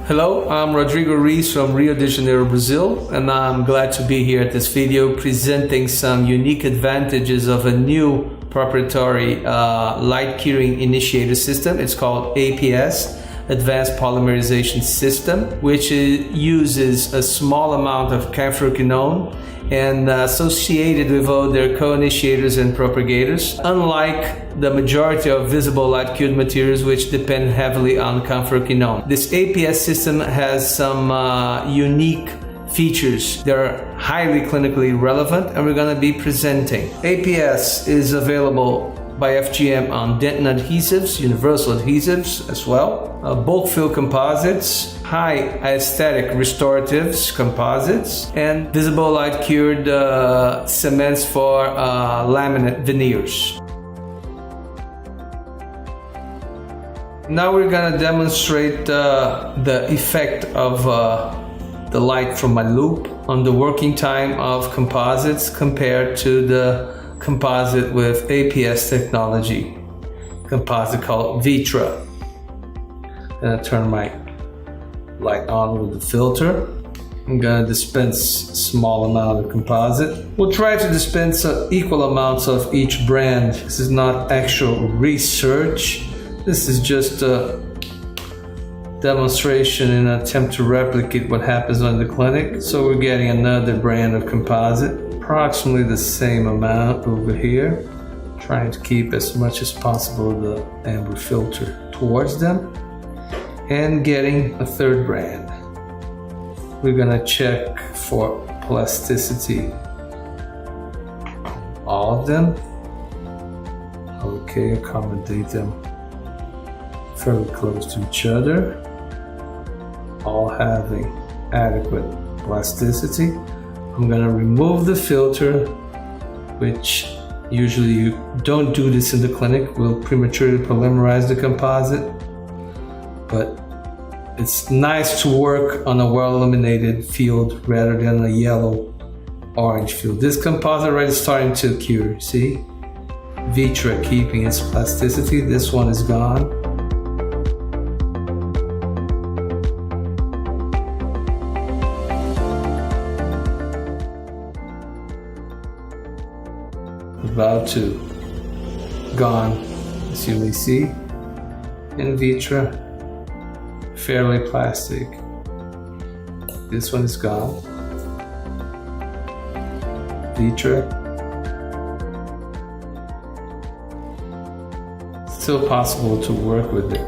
Hello, I'm Rodrigo Reis from Rio de Janeiro, Brazil, and I'm glad to be here at this video presenting some unique advantages of a new proprietary light curing initiator system. It's called APS, Advanced Polymerization System, which uses a small amount of camphoraquinone and associated with all their co-initiators and propagators, unlike the majority of visible light cured materials which depend heavily on camphoraquinone. This APS system has some unique features that are highly clinically relevant, and we're going to be presenting. APS is available by FGM on dentin adhesives, universal adhesives as well, bulk fill composites, high aesthetic restoratives composites, and visible light cured cements for laminate veneers. Now we're going to demonstrate the effect of the light from my loupe on the working time of composites compared to the composite with APS technology, composite called Vitra. I'm gonna turn my light on with the filter. I'm gonna dispense a small amount of composite. We'll try to dispense equal amounts of each brand. This is not actual research. This is just a demonstration in an attempt to replicate what happens in the clinic. So we're getting another brand of composite, approximately the same amount over here, trying to keep as much as possible the amber filter towards them, and getting a third brand. We're gonna check for plasticity, all of them. Okay, accommodate them fairly close to each other, all having adequate plasticity. I'm gonna remove the filter, which usually you don't do this in the clinic. We'll prematurely polymerize the composite, but it's nice to work on a well-illuminated field rather than a yellow-orange field. This composite already starting to cure, see? Vitra keeping its plasticity. This one is gone. About to gone, as you may see. In Vitra, fairly plastic. This one is gone. Vitra, still possible to work with it.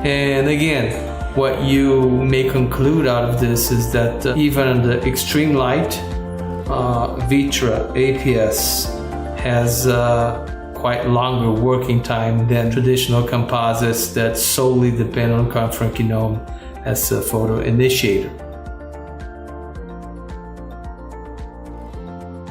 And again, what you may conclude out of this is that even in the extreme light, Vitra APS has quite longer working time than traditional composites that solely depend on camphoraquinone as a photo initiator.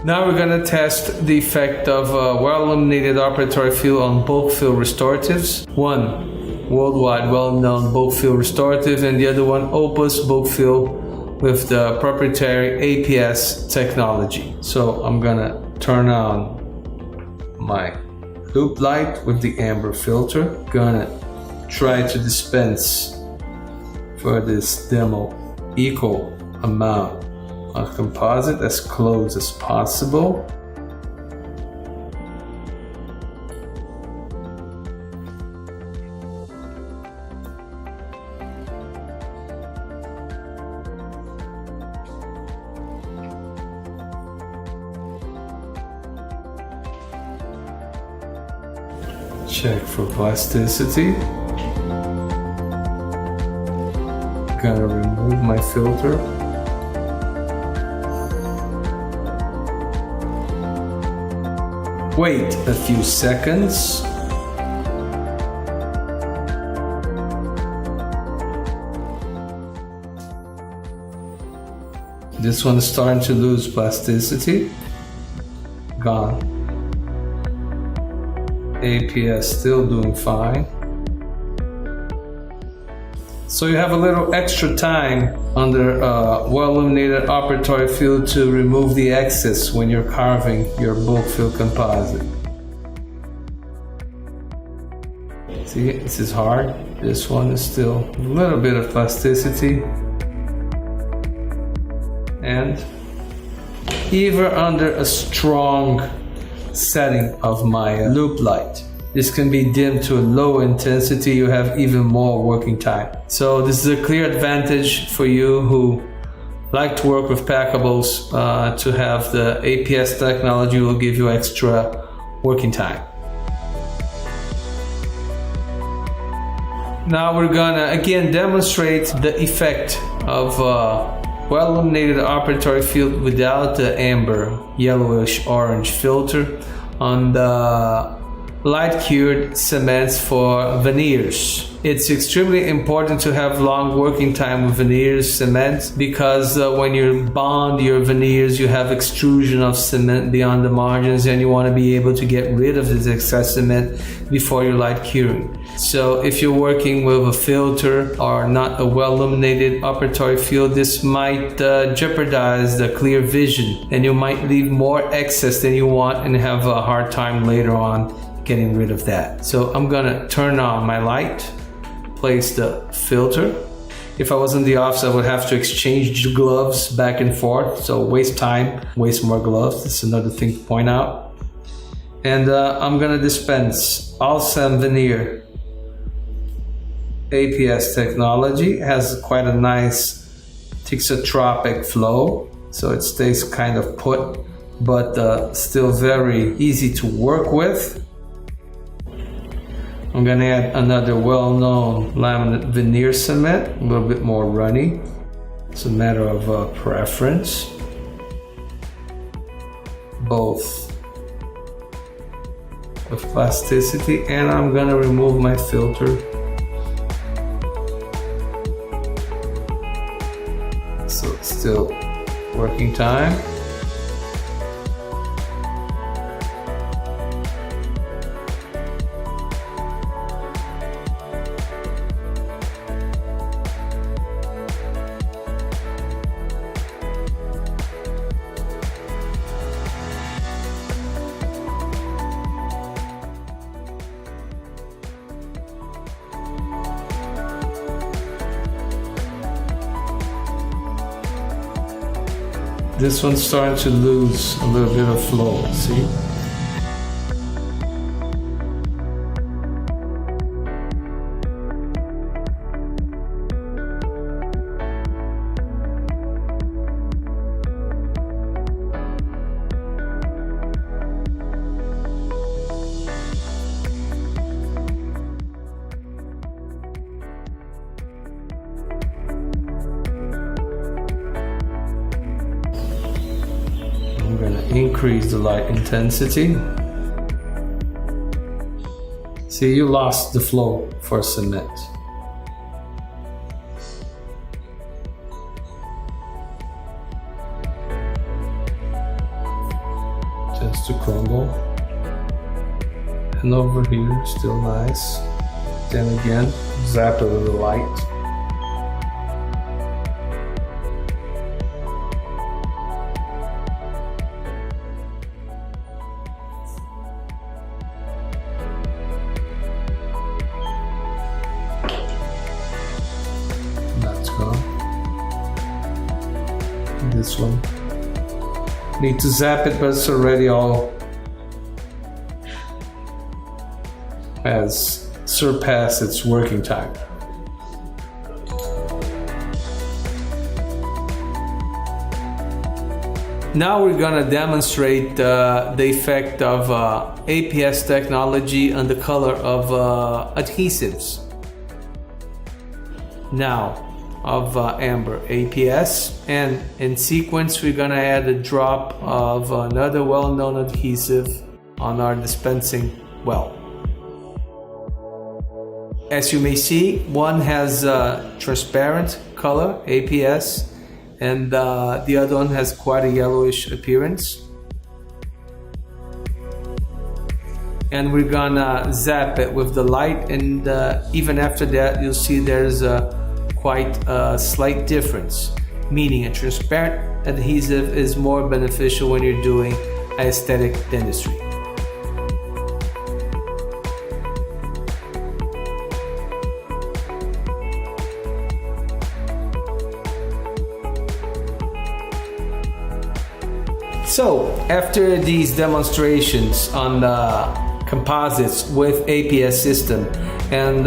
Now we're going to test the effect of a well-illuminated operatory field on bulk fill restoratives. One worldwide well-known bulk fill restorative, and the other one Opus bulk fill with the proprietary APS technology. So I'm gonna turn on my loop light with the amber filter. Gonna try to dispense for this demo equal amount of composite as close as possible. Check for plasticity. Gonna remove my filter. Wait a few seconds. This one is starting to lose plasticity. Gone. APS still doing fine. So you have a little extra time under well-illuminated operatory field to remove the excess when you're carving your bulk fill composite. See, this is hard. This one is still a little bit of plasticity. And even under a strong setting of my loop light, this can be dimmed to a low intensity. You have even more working time. So this is a clear advantage for you who like to work with packables, to have the APS technology will give you extra working time. Now we're gonna again demonstrate the effect of well illuminated operatory field without the amber yellowish orange filter on the light cured cements for veneers. It's extremely important to have long working time with veneers cement because when you bond your veneers, you have extrusion of cement beyond the margins, and you want to be able to get rid of this excess cement before your light curing. So if you're working with a filter or not a well illuminated operatory field, this might jeopardize the clear vision, and you might leave more excess than you want and have a hard time later on getting rid of that. So I'm gonna turn on my light, place the filter. If I was in the office, I would have to exchange gloves back and forth, so waste time, waste more gloves. That's another thing to point out. And I'm gonna dispense Alsam veneer. APS technology has quite a nice thixotropic flow, so it stays kind of put, but still very easy to work with. I'm gonna add another well-known laminate veneer cement, a little bit more runny. It's a matter of preference. Both with plasticity, and I'm gonna remove my filter. So it's still working time. This one's starting to lose a little bit of flow, see? I'm going to increase the light intensity. See, you lost the flow for cement. Just to crumble. And over here, still nice. Then again, zap it with the light. This one, need to zap it, but it's already all has surpassed its working time. Now we're gonna demonstrate the effect of APS technology on the color of adhesives. Now, of amber APS, and in sequence we're gonna add a drop of another well-known adhesive on our dispensing well. As you may see, one has transparent color APS, and the other one has quite a yellowish appearance. And we're gonna zap it with the light, and even after that you'll see there's quite a slight difference, meaning a transparent adhesive is more beneficial when you're doing aesthetic dentistry. So after these demonstrations on the composites with APS system and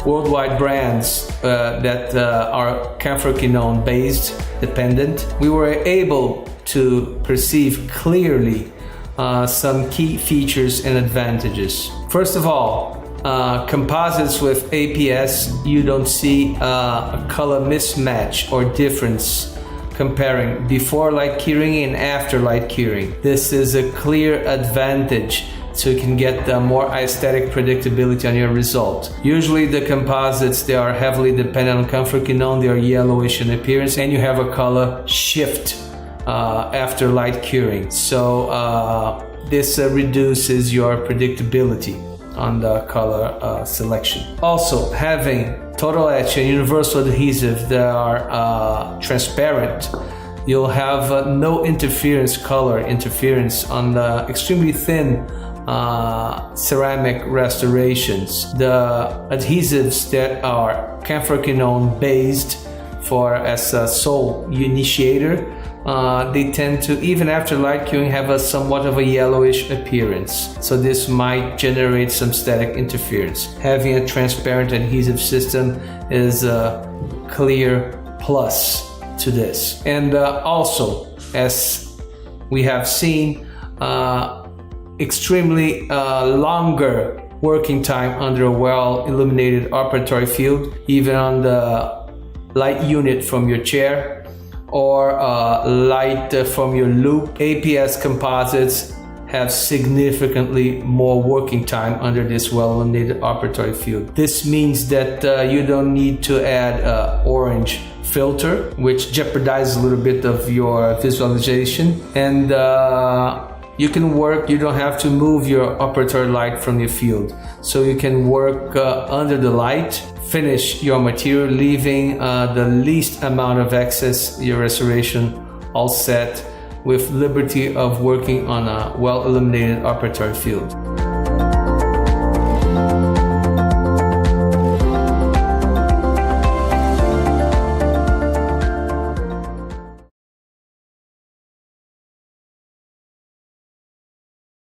worldwide brands that are camphoquinone based dependent, we were able to perceive clearly some key features and advantages. First of all, composites with APS, you don't see a color mismatch or difference comparing before light curing and after light curing. This is a clear advantage, so you can get more aesthetic predictability on your result. Usually the composites, they are heavily dependent on camphoquinone, they are yellowish in appearance, and you have a color shift after light curing. So this reduces your predictability on the color selection. Also, having total etch and universal adhesive that are transparent, you'll have no color interference on the extremely thin ceramic restorations. The adhesives that are camphoquinone based as a sole initiator, they tend to, even after light curing, have a somewhat of a yellowish appearance. So this might generate some static interference. Having a transparent adhesive system is a clear plus to this. And also, as we have seen, extremely longer working time under a well-illuminated operatory field, even on the light unit from your chair or light from your loop. APS composites have significantly more working time under this well-illuminated operatory field. This means that you don't need to add orange filter, which jeopardizes a little bit of your visualization, and you can work, you don't have to move your operatory light from your field. So you can work under the light, finish your material, leaving the least amount of excess, your restoration all set, with liberty of working on a well-illuminated operatory field.